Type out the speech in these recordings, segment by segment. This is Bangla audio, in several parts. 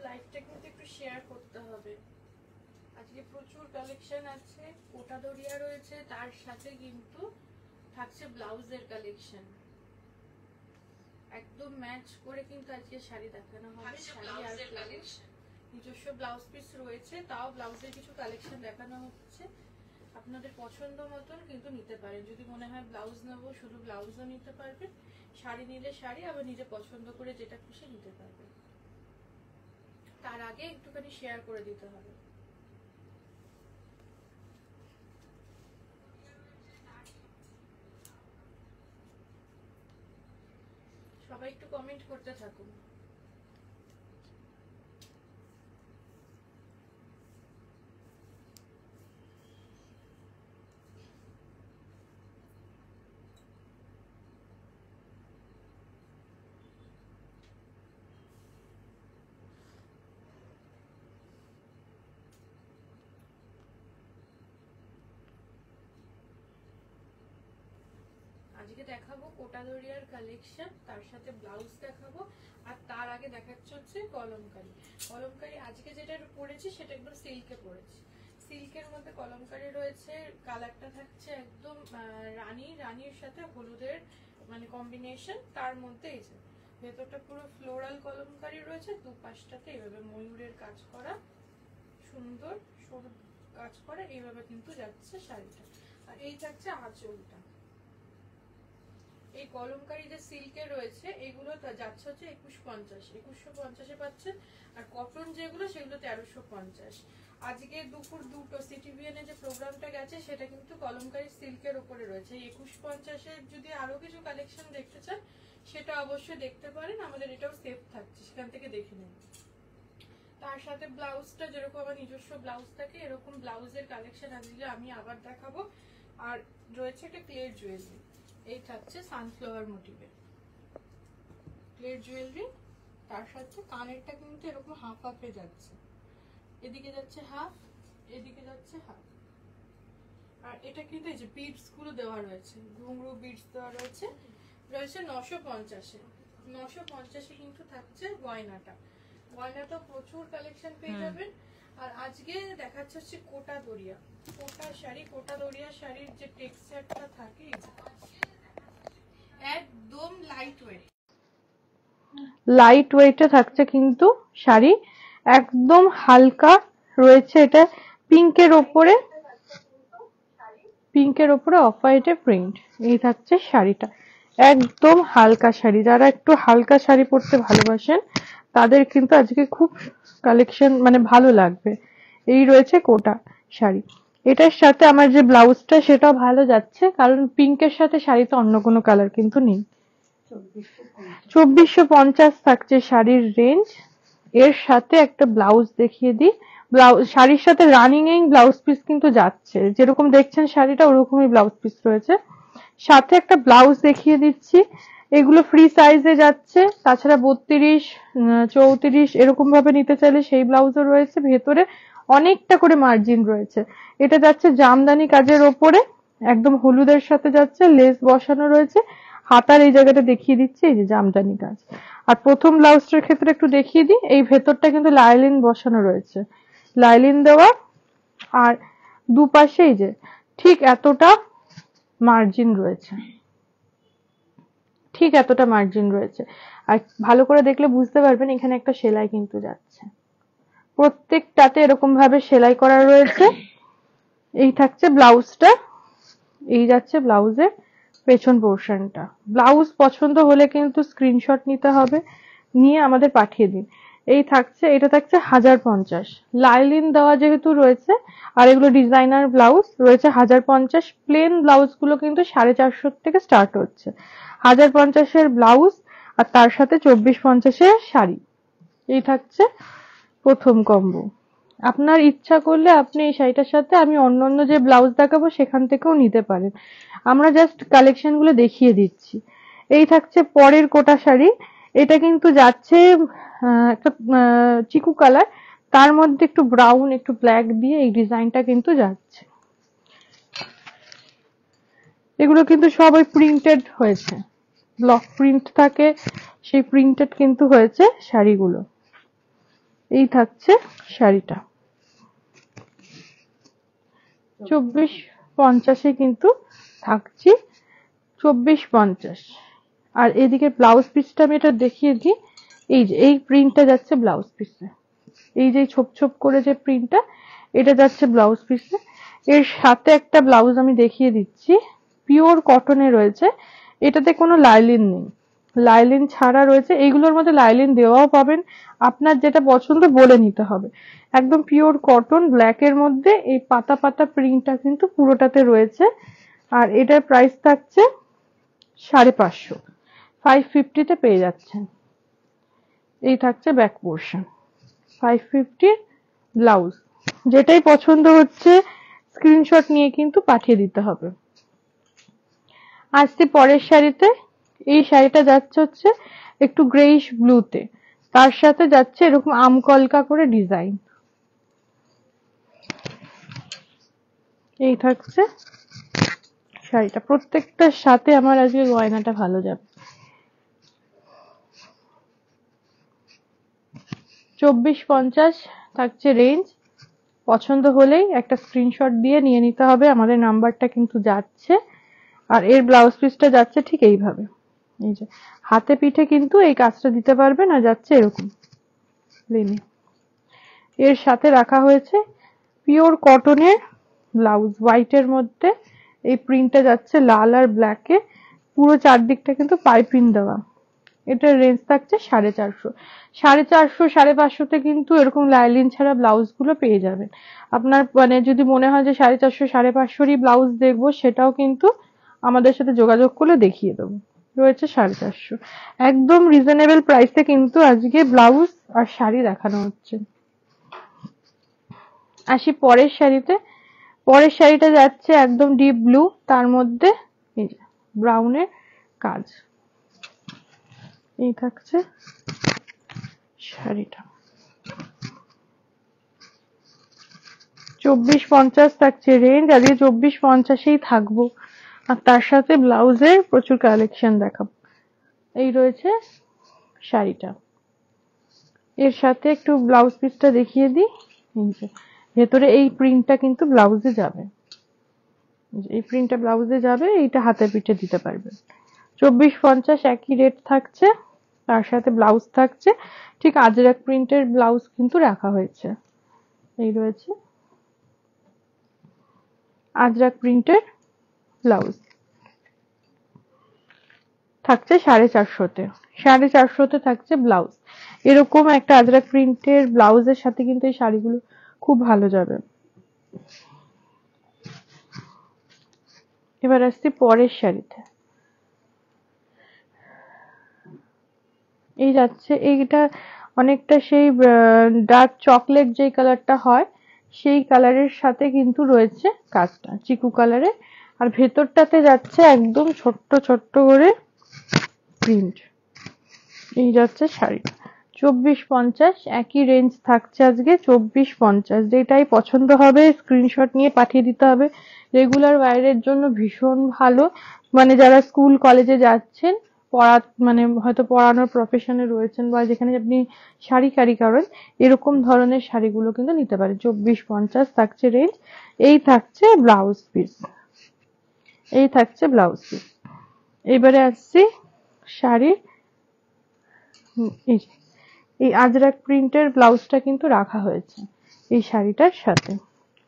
লাইভটা কিন্তু একটু শেয়ার করতে হবে। আজকে প্রচুর কালেকশন আছে, কোটা দড়িয়া রয়েছে, তার সাথে কিন্তু থাকছে ব্লাউজের কালেকশন। একদম ম্যাচ করে কিন্তু আজকে শাড়ি দেখানো হবে। শাড়ি আর ব্লাউজ, নিজস্ব ব্লাউজ পিস রয়েছে, তাও ব্লাউজের কিছু কালেকশন দেখানো হচ্ছে। আপনাদের পছন্দ মতন কিন্তু নিতে পারেন। যদি মনে হয় ব্লাউজ নেবো, শুধু ব্লাউজও নিতে পারবেন। শাড়ি নিলে শাড়ি, আবার নিজে পছন্দ করে যেটা খুশি নিতে পারবেন। তার আগে একটুখানি শেয়ার করে দিতে হবে। সবাই একটু কমেন্ট করতে থাকুন। আজকে দেখাবো কোটা দড়িয়ার কালেকশন, তার সাথে ব্লাউজ দেখাবো, আর তার আগে দেখাচ্ছে হচ্ছে কলমকারি। কলমকারি আজকে যেটা পরেছি সেটা একদম সিল্কে পরেছি। সিল্কের মধ্যে কলমকারি রয়েছে, কালারটা থাকছে একদম রানীর সাথে হলুদের মানে কম্বিনেশন। তার মধ্যে এই যে ভেতরটা পুরো ফ্লোরাল কলমকারি রয়েছে, দুপাশটাতে এইভাবে ময়ূরের কাজ করা, সুন্দর সরু কাজ করা, এইভাবে কিন্তু যাচ্ছে শাড়িটা। আর এই থাকছে আঁচলটা। এই কলমকারি যে সিল্কের রয়েছে এগুলো যাচ্ছে হচ্ছে 2150 পাচ্ছেন। আর কটন যেগুলো সেগুলো 1350। আজকে দুপুর 2টো সিটিভিএনে যে প্রোগ্রামটা গেছে সেটা কিন্তু কলমকারি সিল্কের উপরে রয়েছে। 2150-এর যদি আরো কিছু কালেকশন দেখতে চান সেটা অবশ্যই দেখতে পারেন, আমাদের এটাও সেভ থাকছে, সেখান থেকে দেখে নেন। তার সাথে ব্লাউজটা যেরকম আমার নিজস্ব ব্লাউজ থাকে, এরকম ব্লাউজের কালেকশন আজকে আমি আবার দেখাবো। আর রয়েছে একটা ক্লের জুয়েলারি, এই থাকছে সানফ্লাওয়ার মোটিভে ক্লের জুয়েলারি। তার সাথে কানেরটা কিন্তু এরকম হাফ হাফে যাচ্ছে, এদিকে যাচ্ছে হাফ, এদিকে যাচ্ছে হাফ। আর এটা কিন্তু এই যে বিডস গুলো দেওয়া রয়েছে, ঘুংরু বিডস দেওয়া রয়েছে। 950-এ 950-এ কিন্তু থাকছে গয়নাটা। গয়নাটা প্রচুর কালেকশন পেয়ে যাবেন। আর আজকে দেখাচ্ছে হচ্ছে কোটা দড়িয়া, কোটা শাড়ি। কোটা দড়িয়া শাড়ির যে টেক্সচারটা থাকে একদম লাইট ওয়েটে থাকছে কিন্তু শাড়ি, একদম হালকা রয়েছে। এটা পিঙ্কের ওপরে অফ হোয়াইটে প্রিন্ট। এই থাকছে শাড়িটা, একদম হালকা শাড়ি। যারা একটু হালকা শাড়ি পরতে ভালোবাসেন তাদের কিন্তু আজকে খুব কালেকশন মানে ভালো লাগবে। এই রয়েছে কোটা শাড়ি। এটার সাথে আমার যে ব্লাউজটা সেটাও ভালো যাচ্ছে, কারণ পিঙ্কের সাথে শাড়িতে অন্য কোনো কালার কিন্তু নেই। 2450 থাকছে শাড়ির রেঞ্জ। এর সাথে একটা ব্লাউজ দেখিয়ে দিই। শাড়ির সাথে রানিং এই ব্লাউজ পিস কিন্তু যাচ্ছে, যেরকম দেখছেন শাড়িটা ওরকমই ব্লাউজ পিস রয়েছে। সাথে একটা ব্লাউজ দেখিয়ে দিচ্ছি, এগুলো ফ্রি সাইজে যাচ্ছে। তাছাড়া 32, 34 এরকম ভাবে নিতে চাইলে সেই ব্লাউজও রয়েছে। ভেতরে অনেকটা করে মার্জিন রয়েছে। এটা যাচ্ছে জামদানি কাজের ওপরে, একদম হলুদের সাথে যাচ্ছে, লেস বসানো রয়েছে। হাতার এই জায়গাটা দেখিয়ে দিচ্ছি, এই যে জামদানি কাজ। আর প্রথম ব্লাউজটার ক্ষেত্রে একটু দেখিয়ে দিই, এই ভেতরটা কিন্তু লাইলিন বসানো রয়েছে, লাইলিন দেওয়া। আর দুপাশে এই যে ঠিক এতটা মার্জিন রয়েছে, ঠিক এতটা মার্জিন রয়েছে। আর ভালো করে দেখলে বুঝতে পারবেন এখানে একটা সেলাই কিন্তু যাচ্ছে, প্রত্যেকটাতে এরকম ভাবে সেলাই করা রয়েছে। এই থাকছে ব্লাউজটা, এই যাচ্ছে ব্লাউজের পেছন পোর্শনটা। ব্লাউজ পছন্দ হলে কিন্তু স্ক্রিনশট নিতে হবে, নিয়ে আমাদের পাঠিয়ে দিন। এই থাকছে, এটা থাকছে 1050। লাইলিন দেওয়া যেহেতু রয়েছে, আর এগুলো ডিজাইনার ব্লাউজ রয়েছে 1050। প্লেন ব্লাউজ গুলো কিন্তু 450 থেকে স্টার্ট হচ্ছে। 1050-এর ব্লাউজ আর তার সাথে 2450-এর শাড়ি। এই থাকছে প্রথম কম্বো। আপনার ইচ্ছা করলে আপনি এই শাড়িটার সাথে আমি অন্য যে ব্লাউজ দেখাবো সেখান থেকেও নিতে পারেন, আমরা জাস্ট কালেকশন গুলো দেখিয়ে দিচ্ছি। এই থাকছে পরের কোটা শাড়ি। এটা কিন্তু যাচ্ছে একটা চিকু কালার, তার মধ্যে একটু ব্রাউন একটু ব্ল্যাক দিয়ে এই ডিজাইনটা কিন্তু যাচ্ছে। এগুলো কিন্তু সবাই প্রিন্টেড হয়েছে, ব্লক প্রিন্ট থাকে, সেই প্রিন্টেড কিন্তু হয়েছে শাড়িগুলো। এই থাকছে শাড়িটা 2450 কিন্তু থাকছি 2450। আর এদিকে ব্লাউজ পিসটা আমি এটা দেখিয়ে দিই। এই যে এই প্রিন্টটা যাচ্ছে ব্লাউজ পিসে, এই যে ছোপ ছোপ করে যে প্রিন্টটা, এটা যাচ্ছে ব্লাউজ পিসে। এর সাথে একটা ব্লাউজ আমি দেখিয়ে দিচ্ছি, পিওর কটনে রয়েছে, এটাতে কোনো লাইলিন নেই, লাইলিন ছাড়া রয়েছে। এইগুলোর মধ্যে লাইলিন দেওয়াও পাবেন, আপনার যেটা পছন্দ বলে নিতে হবে। একদম পিওর কটন ব্ল্যাক এর মধ্যে এই পাতা পাতা প্রিন্টটা কিন্তু পুরোটাতে রয়েছে। আর এটার প্রাইস থাকছে 550, 550 পেয়ে যাচ্ছেন। এই থাকছে ব্যাক পোর্শন, 550 ব্লাউজ। যেটাই পছন্দ হচ্ছে স্ক্রিনশট নিয়ে কিন্তু পাঠিয়ে দিতে হবে। আসছি পরের শাড়িতে। এই শাড়িটা যাচ্ছে হচ্ছে একটু গ্রেইশ ব্লুতে, তার সাথে যাচ্ছে এরকম আমকলকা করে ডিজাইন। এই থাকছে শাড়িটা, প্রত্যেকটার সাথে আমার আজকে গয়নাটা ভালো যাবে। 2450 থাকছে রেঞ্জ। পছন্দ হলেই একটা স্ক্রিনশট দিয়ে নিয়ে নিতে হবে, আমাদের নাম্বারটা কিন্তু যাচ্ছে। আর এর ব্লাউজ পিসটা যাচ্ছে ঠিক এইভাবে, এই যে হাতে পিঠে কিন্তু এই কাজটা দিতে পারবে না, যাচ্ছে এরকম লেনি। এর সাথে রাখা হয়েছে পিওর কটনের ব্লাউজ, হোয়াইটের মধ্যে এই প্রিন্টটা যাচ্ছে লাল আর ব্ল্যাকে, পুরো চারদিকটা কিন্তু পাইপিং দেওয়া। এটার রেঞ্জ থাকছে 450, 450, 550 কিন্তু এরকম লাইলিন ছাড়া ব্লাউজ গুলো পেয়ে যাবেন। আপনার মানে যদি মনে হয় যে 450, 550 ব্লাউজ দেখবো, সেটাও কিন্তু আমাদের সাথে যোগাযোগ করলে দেখিয়ে দেবো। রয়েছে 450, একদম রিজনেবল প্রাইসে কিন্তু আজকে ব্লাউজ আর শাড়ি দেখানো হচ্ছে। আসি পরের শাড়িতে। পরের শাড়িটা যাচ্ছে একদম ডিপ ব্লু, তার মধ্যে এই যে ব্রাউনের কাজ। এই থাকছে শাড়িটা, 2450 থাকছে রেঞ্জ। আজকে 2450-এই থাকবো, আর তার সাথে ব্লাউজের প্রচুর কালেকশন দেখাবো। এই রয়েছে শাড়িটা, এর সাথে একটু ব্লাউজ পিসটা দেখিয়ে দিই। ভেতরে এই প্রিন্টটা কিন্তু ব্লাউজে যাবে, এই প্রিন্টটা ব্লাউজে যাবে, এইটা হাতের পিঠে দিতে পারবেন। 2450 একই রেট থাকছে, তার সাথে ব্লাউজ থাকছে ঠিক আজরাক প্রিন্টের ব্লাউজ কিন্তু রাখা হয়েছে। এই রয়েছে আজরাক প্রিন্টের ব্লাউজ, থাকছে 450-তে, 450-তে থাকছে ব্লাউজ। এরকম একটা আজরাক প্রিন্টের ব্লাউজের সাথে কিন্তু এই শাড়িগুলো খুব ভালো যাবে। এবার আসছি পরের শাড়িতে। এই যাচ্ছে, এইটা অনেকটা সেই ডার্ক চকলেট যে কালারটা হয়, সেই কালারের সাথে কিন্তু রয়েছে কাজটা চিকু কালারে। আর ভেতরটাতে যাচ্ছে একদম ছোট্ট ছোট্ট করে প্রিন্ট। এই যাচ্ছে শাড়িটা 2450, একই রেঞ্জ থাকছে আজকে 2450। যেটাই পছন্দ হবে স্ক্রিনশট নিয়ে পাঠিয়ে দিতে হবে। রেগুলার ওয়্যারের জন্য ভীষণ ভালো, মানে যারা স্কুল কলেজে যাচ্ছেন, পড়া মানে হয়তো পড়ানোর প্রফেশনে রয়েছেন, বা যেখানে আপনি শাড়ি ক্যারি করেন, এরকম ধরনের শাড়িগুলো কিন্তু নিতে পারেন। 2450 থাকছে রেঞ্জ। এই থাকছে ব্লাউজ পিস, এই থাকছে ব্লাউজ পিস। এবারে আসছি শাড়ির, এই আজরাক প্রিন্টের ব্লাউজটা কিন্তু রাখা হয়েছে এই শাড়িটার সাথে।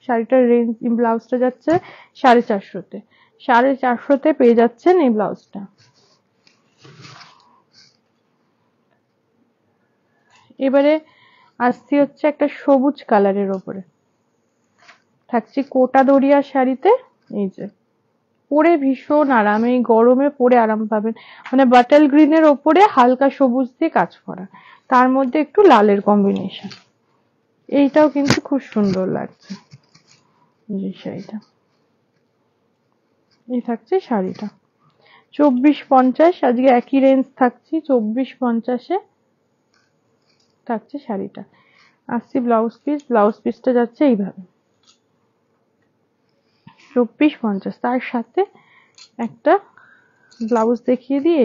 শাড়িটার রেঞ্জ, ব্লাউজটা যাচ্ছে 450-তে, 450-তে পেয়ে যাচ্ছেন এই ব্লাউজটা। এবারে আসছি হচ্ছে একটা সবুজ কালারের ওপরে, থাকছি কোটা দরিয়া শাড়িতে। এই যে পরে ভীষণ আরাম, এই গরমে পরে আরাম পাবেন। মানে বাটাল গ্রিনের ওপরে হালকা সবুজ দিয়ে কাজ করা, তার মধ্যে একটু লালের কম্বিনেশন। এইটাও কিন্তু খুব সুন্দর লাগছে এই শাড়িটা। এই থাকছে শাড়িটা 2450, আজকে একই রেঞ্জ থাকছি 2450-এ থাকছে শাড়িটা। আসছি ব্লাউজ পিস, ব্লাউজ পিসটা যাচ্ছে এইভাবে 2450, তার সাথে একটা ব্লাউজ দেখিয়ে দিয়ে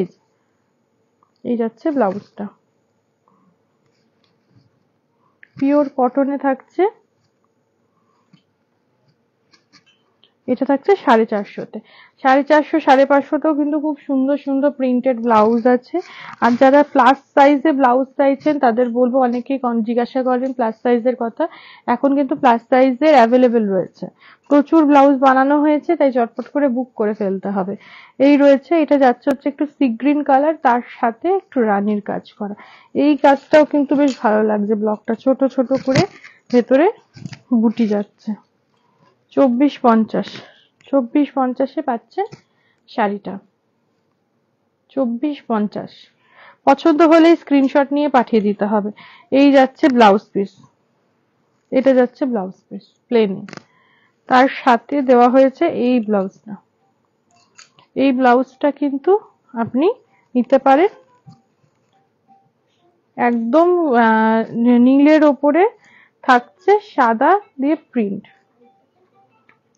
এই যাচ্ছে ব্লাউজটা, পিওর কটনে থাকছে। এটা থাকছে 450-তে, 450, 550তেও কিন্তু খুব সুন্দর সুন্দর প্রিন্টেড ব্লাউজ আছে। আর যারা প্লাস সাইজে ব্লাউজ চাইছেন তাদের বলবো, অনেকেই জিজ্ঞাসা করেন প্লাস সাইজের কথা, এখন কিন্তু প্লাস সাইজের অ্যাভেলেবেল রয়েছে, প্রচুর ব্লাউজ বানানো হয়েছে, তাই চটপট করে বুক করে ফেলতে হবে। এই রয়েছে, এটা যাচ্ছে হচ্ছে একটু সি গ্রিন কালার, তার সাথে একটু রানীর কাজ করা। এই কাজটাও কিন্তু বেশ ভালো লাগছে, ব্লকটা ছোট ছোট করে ভেতরে বুটি যাচ্ছে। 2450, 2450-এ পাচ্ছে শাড়িটা, 2450। পছন্দ হলে স্ক্রিনশট নিয়ে পাঠিয়ে দিতে হবে। এই যাচ্ছে ব্লাউজ পিস, এটা যাচ্ছে ব্লাউজ পিস প্লেনে, তার সাথে দেওয়া হয়েছে এই ব্লাউজটা। এই ব্লাউজটা কিন্তু আপনি নিতে পারেন একদম নীলের ওপরে থাকছে সাদা দিয়ে প্রিন্ট।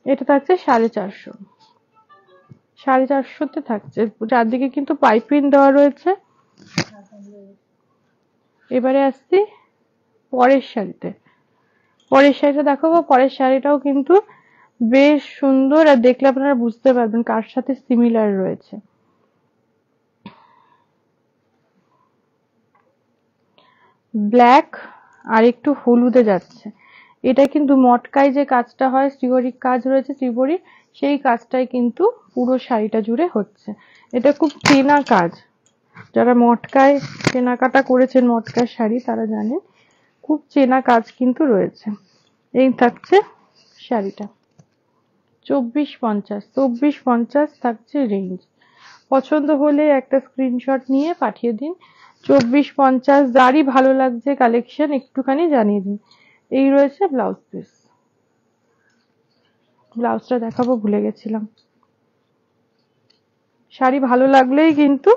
এটা থাকছে 450, 450-তে থাকছে, চারদিকে কিন্তু পাইপিং দেওয়া রয়েছে। এবারে আসছি পরের শাড়িতে, পরের শাড়িটা দেখাবো। পরের শাড়িটাও কিন্তু বেশ সুন্দর, আর দেখলে আপনারা বুঝতে পারবেন কার সাথে সিমিলার রয়েছে। ব্ল্যাক আর একটু হলুদে যাচ্ছে। এটা কিন্তু মটকায় যে কাজটা হয়, শ্রীহরির কাজ রয়েছে, শ্রীহরি সেই কাজটাই কিন্তু পুরো শাড়িটা জুড়ে হচ্ছে। এটা খুব চেনা কাজ, যারা মটকায় কেনাকাটা করেছেন মটকার শাড়ি তারা জানেন, খুব চেনা কাজ কিন্তু রয়েছে। এই থাকছে শাড়িটা 2450, 2450 থাকছে রেঞ্জ। পছন্দ হলে একটা স্ক্রিনশট নিয়ে পাঠিয়ে দিন। 2450, যারই ভালো লাগছে কালেকশন একটুখানি জানিয়ে দিন। এই রয়েছে ব্লাউজ পিস, ব্লাউজটা দেখাবো ভুলে গেছিলাম। শাড়ি ভালো লাগলেই কিন্তু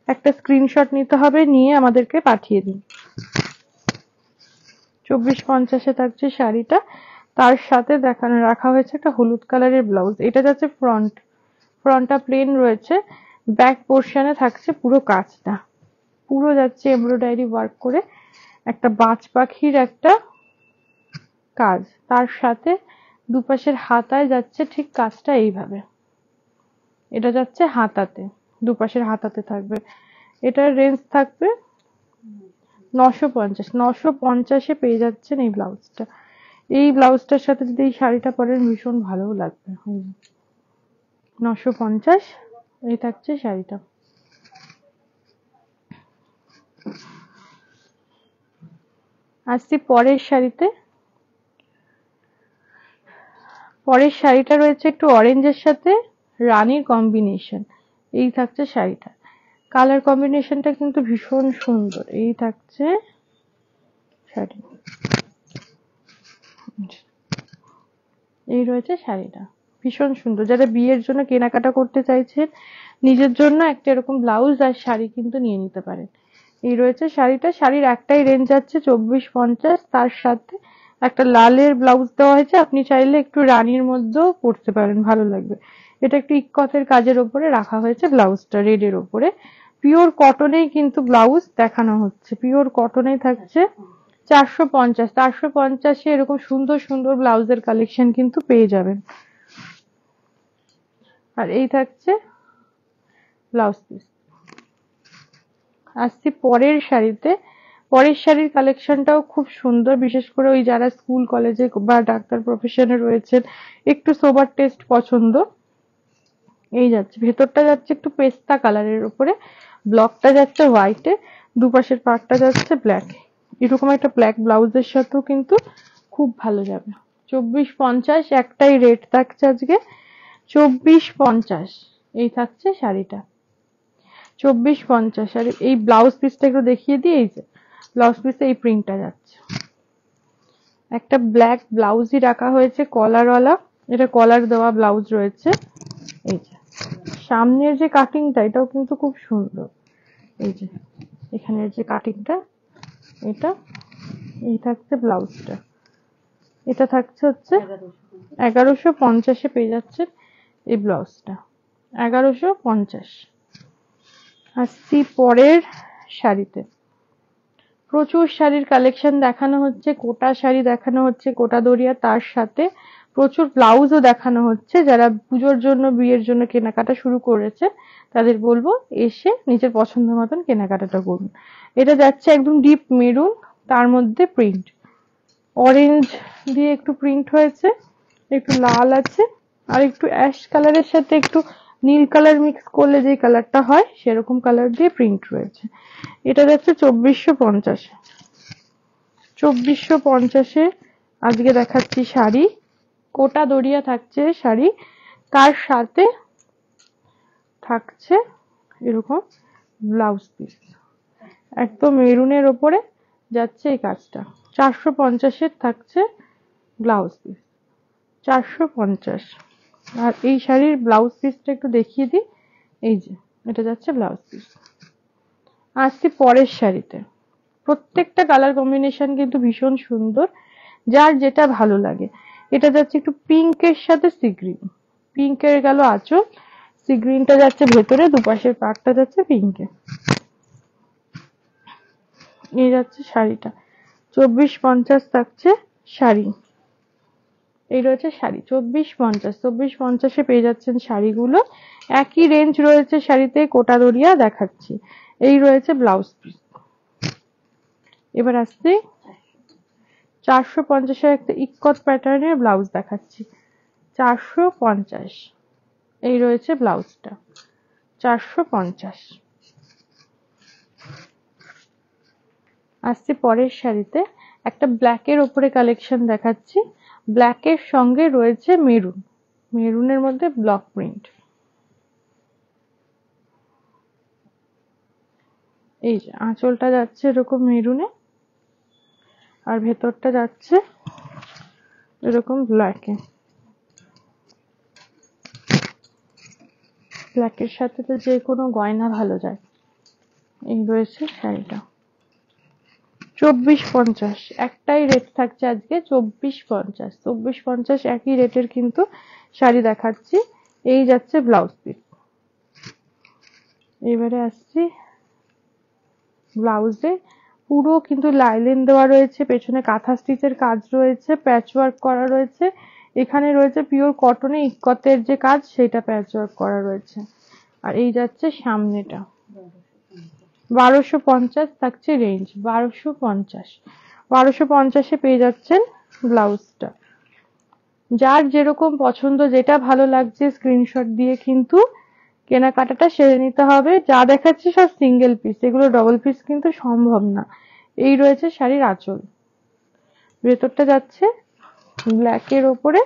একটা স্ক্রিনশট নিতে হবে, নিয়ে আমাদেরকে পাঠিয়ে দিন। 2450-এ থাকছে শাড়িটা, তার সাথে দেখানো রাখা হয়েছে একটা হলুদ কালারের ব্লাউজ। এটা যাচ্ছে ফ্রন্ট, ফ্রন্টটা প্লেন রয়েছে, ব্যাক পোর্শনে থাকছে পুরো কাজটা, পুরো যাচ্ছে এমব্রয়ডারি ওয়ার্ক করে একটা বাজ পাখির একটা কাজ, তার সাথে দুপাশের হাতায় যাচ্ছে ঠিক কাজটা এইভাবে। এটা যাচ্ছে হাতাতে, দুপাশের হাতাতে থাকবে। এটার রেঞ্জ থাকবে 950, 950-এ পেয়ে যাচ্ছেন এই ব্লাউজটা। এই ব্লাউজটার সাথে যদি এই শাড়িটা পরেন ভীষণ ভালো লাগবে। 950 এই থাকছে শাড়িটা। আসছি পরের শাড়িতে। পরের শাড়িটা রয়েছে একটু অরেঞ্জের সাথে রানীর কম্বিনেশন। এই থাকছে শাড়িটা, কালার কম্বিনেশনটা কিন্তু ভীষণ সুন্দর। এই থাকছে শাড়ি, এই রয়েছে শাড়িটা, ভীষণ সুন্দর। যারা বিয়ের জন্য কেনাকাটা করতে চাইছেন, নিজের জন্য একটা এরকম ব্লাউজ আর শাড়ি কিন্তু নিয়ে নিতে পারেন। এই রয়েছে শাড়িটা, শাড়ির একটাই রেঞ্জ আছে 2450, তার সাথে একটা লালের ব্লাউজ দেওয়া হয়েছে, আপনি চাইলে একটু রানীর মধ্যেও পরতে পারেন, ভালো লাগবে। এটা একটু ইক্কতের কাজের ওপরে রাখা হয়েছে ব্লাউজটা, রেডের ওপরে। পিওর কটনেই কিন্তু ব্লাউজ দেখানো হচ্ছে, পিওর কটনেই থাকছে। 450, 450-এ এরকম সুন্দর সুন্দর ব্লাউজের কালেকশন কিন্তু পেয়ে যাবেন। আর এই থাকছে ব্লাউজ পিস। আসছি পরের শাড়িতে। পরের শাড়ির কালেকশনটাও খুব সুন্দর, বিশেষ করে ওই যারা স্কুল কলেজে বা ডাক্তার প্রফেশনে রয়েছেন, একটু সোবার টেস্ট পছন্দ। এই যাচ্ছে, ভেতরটা যাচ্ছে একটু পেস্তা কালারের উপরে, ব্লকটা যাচ্ছে হোয়াইটে, দুপাশের পার্টটা যাচ্ছে ব্ল্যাক। এরকম একটা ব্ল্যাক ব্লাউজের সাথেও কিন্তু খুব ভালো যাবে। 2450 একটাই রেট থাকছে আজকে, 2450 এই থাকছে শাড়িটা, 2450। আর এই ব্লাউজ পিসটা একটু দেখিয়ে দিই। এই যে ব্লাউজ পিসে এই প্রিন্টটা যাচ্ছে, একটা ব্ল্যাক ব্লাউজই রাখা হয়েছে কলারওয়ালা, এটা কলার দেওয়া ব্লাউজ রয়েছে। এই যে সামনের যে কাটিংটা, এটাও কিন্তু খুব সুন্দর। এই যে এখানের যে কাটিংটা, এটা এই থাকছে ব্লাউজটা। এটা থাকছে হচ্ছে 1150-এ পেয়ে যাচ্ছে এই ব্লাউজটা, 1150। আসছি পরের শাড়িতে। প্রচুর শাড়ির কালেকশন দেখানো হচ্ছে, কোটা শাড়ি দেখানো হচ্ছে, কোটা দরিয়া, তার সাথে প্রচুর ব্লাউজও দেখানো হচ্ছে। যারা পুজোর জন্য বিয়ের জন্য কেনাকাটা শুরু করেছে তাদের বলবো এসে নিজের পছন্দ মতন কেনাকাটাটা করুন। এটা যাচ্ছে একদম ডিপ মেরুন, তার মধ্যে প্রিন্ট অরেঞ্জ দিয়ে একটু প্রিন্ট হয়েছে, একটু লাল আছে, আর একটু অ্যাশ কালারের সাথে একটু নীল কালার মিক্স করলে যে কালারটা হয় সেরকম কালার দিয়ে প্রিন্ট রয়েছে। এটা যাচ্ছে 2450। 2450-এ আজকে দেখাচ্ছি শাড়ি। কোটা দরিয়া থাকছে শাড়ি, তার সাথে থাকছে এরকম ব্লাউজ পিস, একদম মেরুনের ওপরে যাচ্ছে এই কাজটা। 450-এর থাকছে ব্লাউজ পিস, 450। আর এই শাড়ির ব্লাউজ পিসটা একটু দেখিয়ে দিই, এই যে এটা যাচ্ছে ব্লাউজ পিস। আসছি পরের শাড়িতে। প্রত্যেকটা কালার কম্বিনেশন কিন্তু ভীষণ সুন্দর, যার যেটা ভালো লাগে। এটা যাচ্ছে একটু পিঙ্কের সাথে সি গ্রিন, পিঙ্কের গেল আঁচল, সি গ্রিনটা যাচ্ছে ভেতরে, দুপাশের পাটটা যাচ্ছে পিঙ্কে। এই যাচ্ছে শাড়িটা, 2450 থাকছে শাড়ি। এই রয়েছে শাড়ি 2450। 2450-এ পেয়ে যাচ্ছেন শাড়িগুলো। একই রেঞ্জ রয়েছে শাড়িতে, কোটা দরিয়া দেখাচ্ছি। এই রয়েছে ব্লাউজ পিস। এবার আসছে 450-এর একটা ইক্কত প্যাটার্নের ব্লাউজ দেখাচ্ছি, 450। এই রয়েছে ব্লাউজটা, 450। আসছি পরের শাড়িতে, একটা ব্ল্যাকের ওপরে কালেকশন দেখাচ্ছি। ব্ল্যাকের সঙ্গে রয়েছে মেরুন, মেরুনের মধ্যে ব্লক প্রিন্ট। এই যে আঁচলটা যাচ্ছে এরকম মেরুনে, আর ভেতরটা যাচ্ছে এরকম ব্ল্যাকে। ব্ল্যাকের সাথে তো যে কোনো গয়না ভালো যায়। এই রয়েছে শাড়িটা, 2450। একটাই রেট থাকছে আজকে, 2450। 2450 একই রেটের কিন্তু শাড়ি দেখাচ্ছি। এই যাচ্ছে ব্লাউজ পিস। এবারে আসছি ব্লাউজে, পুরো কিন্তু লাইলিন দেওয়া রয়েছে, পেছনে কাঁথা স্টিচের কাজ রয়েছে, প্যাচ ওয়ার্ক করা রয়েছে। এখানে রয়েছে পিওর কটনে ইক্কতের যে কাজ, সেটা প্যাচ ওয়ার্ক করা রয়েছে। আর এই যাচ্ছে সামনেটা, 1250 থাকছে রেঞ্জ, 1250। 1250-এ পেয়ে যাচ্ছেন ব্লাউজটা। যার যেরকম পছন্দ, যেটা ভালো লাগছে স্ক্রিনশট দিয়ে কিন্তু কেনাকাটাটা সেরে নিতে হবে। যা দেখাচ্ছি সব সিঙ্গেল পিস, এগুলো ডবল পিস কিন্তু সম্ভব না। এই রয়েছে শাড়ির আঁচল, ভেতরটা যাচ্ছে ব্ল্যাকের ওপরে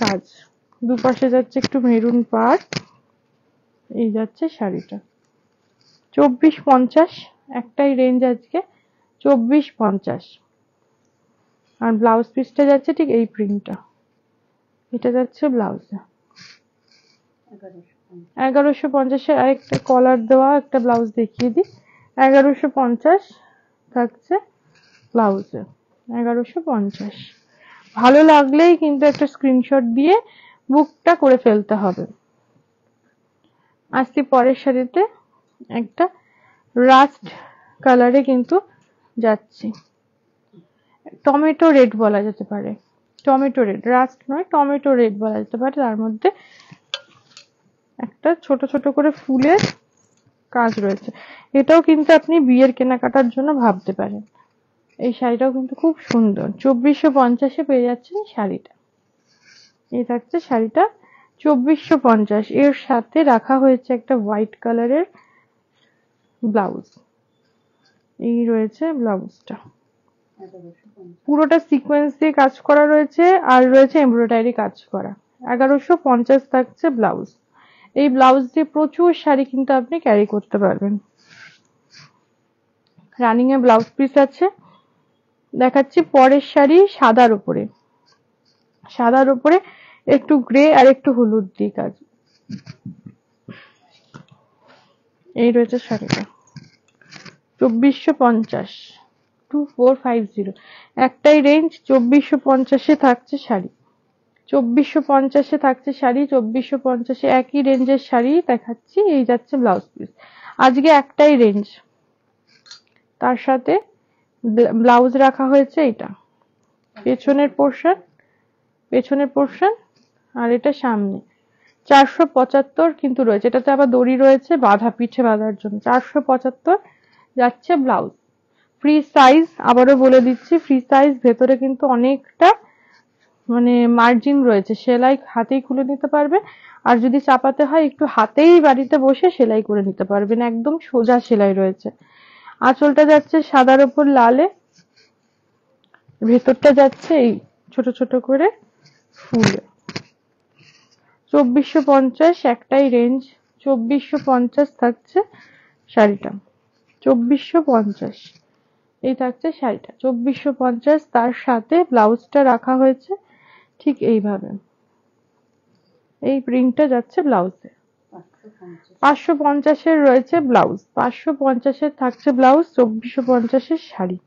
কাজ, দুপাশে যাচ্ছে একটু মেরুন পাড়। এই যাচ্ছে শাড়িটা, 2450। একটাই রেঞ্জ আজকে, 2450। আর ব্লাউজ পিসটা যাচ্ছে ঠিক এই প্রিন্টটা, এটা যাচ্ছে ব্লাউজে 1150। আরেকটা কলার দেওয়া একটা ব্লাউজ দেখিয়ে দিই, 1150 থাকছে ব্লাউজে, 1150। ভালো লাগলেই কিন্তু একটা স্ক্রিনশট দিয়ে বুকটা করে ফেলতে হবে। আসছি পরের শাড়িতে, একটা রাস্ট কালারে কিন্তু যাচ্ছি, টমেটো রেড বলা যেতে পারে, টমেটো রেড, রাস্ট নয় টমেটো রেড বলা যেতে পারে। তার মধ্যে একটা ছোট ছোট করে ফুলের কাজ রয়েছে। এটাও কিন্তু আপনি বিয়ের কেনাকাটার জন্য ভাবতে পারেন। এই শাড়িটাও কিন্তু খুব সুন্দর, 2450-এ পেয়ে যাচ্ছেন শাড়িটা। এই থাকছে শাড়িটা 2450। এর সাথে রাখা হয়েছে একটা হোয়াইট কালারের ব্লাউজ। এই রয়েছে ব্লাউজটা, পুরোটা সিকোয়েন্স দিয়ে কাজ করা রয়েছে, আর রয়েছে এমব্রয়ডারি কাজ করা। 1150 থাকছে ব্লাউজ। এই ব্লাউজ দিয়ে প্রচুর শাড়ি কিন্তু আপনি ক্যারি করতে পারবেন। রানিং এ ব্লাউজ পিস আছে। দেখাচ্ছি পরের শাড়ি, সাদার উপরে, সাদার উপরে একটু গ্রে আর একটু হলুদ দিয়ে কাজ। এই রয়েছে শাড়িটা, 2450, 2450। একটাই রেঞ্জ, 2450-এ থাকছে শাড়ি, 2450-এ থাকছে শাড়ি, 2450-এ একই রেঞ্জের শাড়ি দেখাচ্ছি। এই যাচ্ছে ব্লাউজ পিস। আজকে একটাই রেঞ্জ, তার সাথে ব্লাউজ রাখা হয়েছে এটা পেছনের পোর্শন আর এটা সামনে। 475 কিন্তু রয়েছে, এটাতে আবার দড়ি রয়েছে পিঠে বাঁধার জন্য। 475 যাচ্ছে ব্লাউজ। ফ্রি সাইজ, আবারও বলে দিচ্ছি, ফ্রি সাইজ। ভেতরে কিন্তু অনেকটা মানে মার্জিন রয়েছে, সেলাই হাতেই খুলে নিতে পারবে। আর যদি চাপাতে হয় একটু হাতেই বাড়িতে বসে সেলাই করে নিতে পারবেন, একদম সোজা সেলাই রয়েছে। আঁচলটা যাচ্ছে সাদার উপর লালে, ভেতরটা যাচ্ছে এই ছোট ছোট করে ফুলে। 2450 একটাই রেঞ্জ, 2450 থাকছে শাড়িটা। 2450 এই থাকছে শাড়িটা, 2450। তার সাথে ব্লাউজটা রাখা হয়েছে ঠিক এইভাবে, এই প্রিন্টটা যাচ্ছে ব্লাউজে। 550 এর রয়েছে ব্লাউজ, 550 এর থাকছে ব্লাউজ, 2450 এর শাড়ি।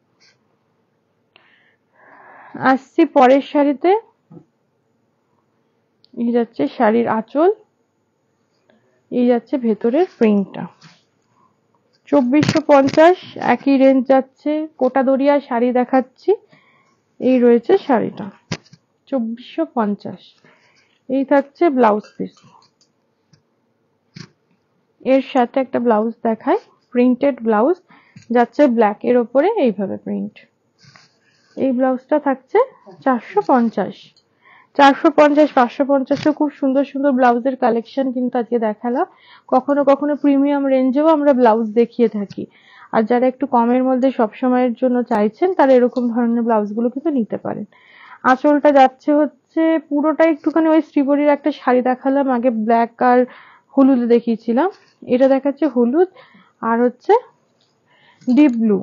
আসছি পরের শাড়িতে। এই যাচ্ছে শাড়ির আঁচল, এই যাচ্ছে ভেতরের প্রিন্টটা। 2450 একই রেঞ্জ যাচ্ছে। কোটা দরিয়া শাড়ি দেখাচ্ছি, এই রয়েছে শাড়িটা 2450। এই থাকছে ব্লাউজ পিস, এর সাথে একটা ব্লাউজ দেখায়, প্রিন্টেড ব্লাউজ যাচ্ছে ব্ল্যাক এর ওপরে এইভাবে প্রিন্ট। এই ব্লাউজটা থাকছে 450। 450 550 খুব সুন্দর সুন্দর ব্লাউজের কালেকশন কিন্তু আজকে দেখালাম। কখনো কখনো প্রিমিয়াম রেঞ্জেও আমরা ব্লাউজ দেখিয়ে থাকি, আর যারা একটু কমের মধ্যে সবসময়ের জন্য চাইছেন তারা এরকম ধরনের ব্লাউজগুলো কিন্তু নিতে পারেন। আঁচলটা যাচ্ছে হচ্ছে পুরোটা একটুখানি ওই শ্রীবরীর একটা শাড়ি দেখালাম আগে, ব্ল্যাক আর হলুদ দেখিয়েছিলাম, এটা দেখাচ্ছে হলুদ আর হচ্ছে ডিপ ব্লু।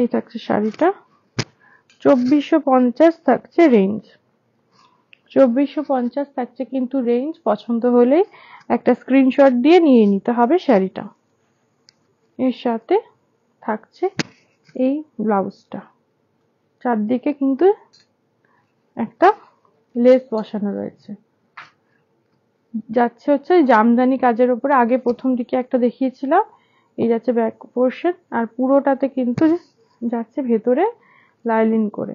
এই থাকছে শাড়িটা, 2450 থাকছে রেঞ্জ, 2450 থাকছে কিন্তু রেঞ্জ। পছন্দ হলে একটা স্ক্রিনশট দিয়ে নিয়ে নিতে হবে শাড়িটা। এর সাথে থাকছে এই ব্লাউজটা, চারদিকে কিন্তু একটা লেস বসানো রয়েছে, যাচ্ছে হচ্ছে জামদানি কাজের উপরে। আগে প্রথম দিকে একটা দেখিয়েছিলাম, এই যাচ্ছে ব্যাক পোর্শন, আর পুরোটাতে কিন্তু যাচ্ছে ভেতরে লাইলিন করে।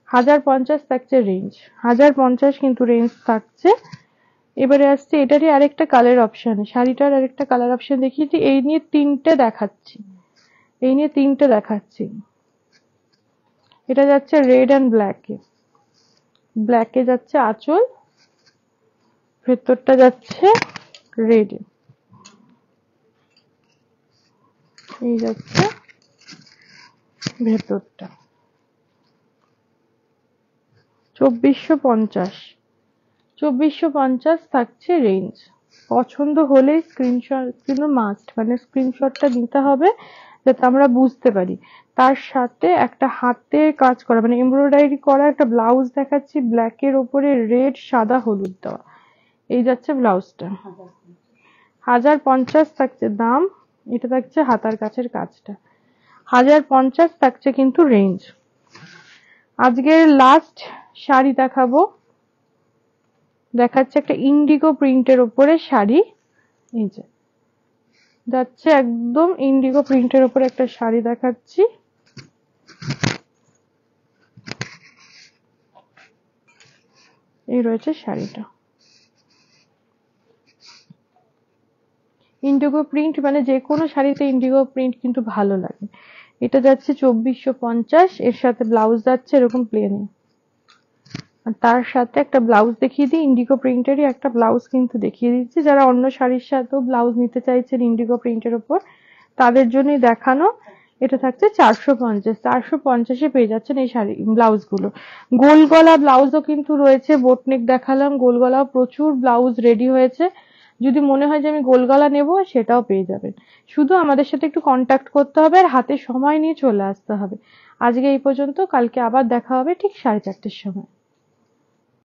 1050 থাকছে রেঞ্জ, 1050 কিন্তু রেঞ্জ থাকছে। এবারে আসছে এটারই আরেকটা কালার অপশন, শাড়িটার আরেকটা কালার অপশন দেখিয়েছি, এই নিয়ে তিনটে দেখাচ্ছি। এটা যাচ্ছে রেড অ্যান্ড ব্ল্যাকে যাচ্ছে আঁচল, ভেতরটা যাচ্ছে রেড, এই যাচ্ছে ভেতরটা। 2450 থাকছে রেঞ্জ। পছন্দ হলে স্ক্রিনশট কিন্তু মাস্ট, মানে স্ক্রিনশটটা নিতে হবে যাতে আমরা বুঝতে পারি। তার সাথে একটা হাতে কাজ করা মানে এমব্রয়ডারি করা একটা ব্লাউজ দেখাচ্ছি, ব্ল্যাকের ওপরে রেড সাদা হলুদ দেওয়া, এই যাচ্ছে ব্লাউজটা। 1050 থাকছে দাম, এটা থাকছে হাতার কাছের কাজটা। 1050 থাকছে কিন্তু রেঞ্জ। আজকের লাস্ট শাড়ি দেখাচ্ছে একটা ইন্ডিগো প্রিন্টের উপরে শাড়ি, এই যে যাচ্ছে একদম ইন্ডিগো প্রিন্টের উপরে একটা শাড়ি দেখাচ্ছি। এই রয়েছে শাড়িটা, ইন্ডিগো প্রিন্ট মানে যে কোনো শাড়িতে ইন্ডিগো প্রিন্ট কিন্তু ভালো লাগে। এটা যাচ্ছে 2450, এর সাথে ব্লাউজ যাচ্ছে এরকম প্লেনে, আর তার সাথে একটা ব্লাউজ দেখিয়ে দিই, ইন্ডিগো প্রিন্টেরই একটা ব্লাউজ কিন্তু দেখিয়ে দিচ্ছি। যারা অন্য শাড়ির সাথেও ব্লাউজ নিতে চাইছেন ইন্ডিগো প্রিন্টের উপর, তাদের জন্যই দেখানো। এটা থাকছে 450, 450-এ পেয়ে যাচ্ছেন এই শাড়ি ব্লাউজগুলো। গোল গলা ব্লাউজও কিন্তু রয়েছে, বোটনেক দেখালাম, গোল গলা প্রচুর ব্লাউজ রেডি হয়েছে। যদি মনে হয় যে আমি গোল গলা নেবো, সেটাও পেয়ে যাবেন। শুধু আমাদের সাথে একটু কন্ট্যাক্ট করতে হবে আর হাতে সময় নিয়ে চলে আসতে হবে। আজকে এই পর্যন্ত, কালকে আবার দেখা হবে ঠিক 4:30টার সময়।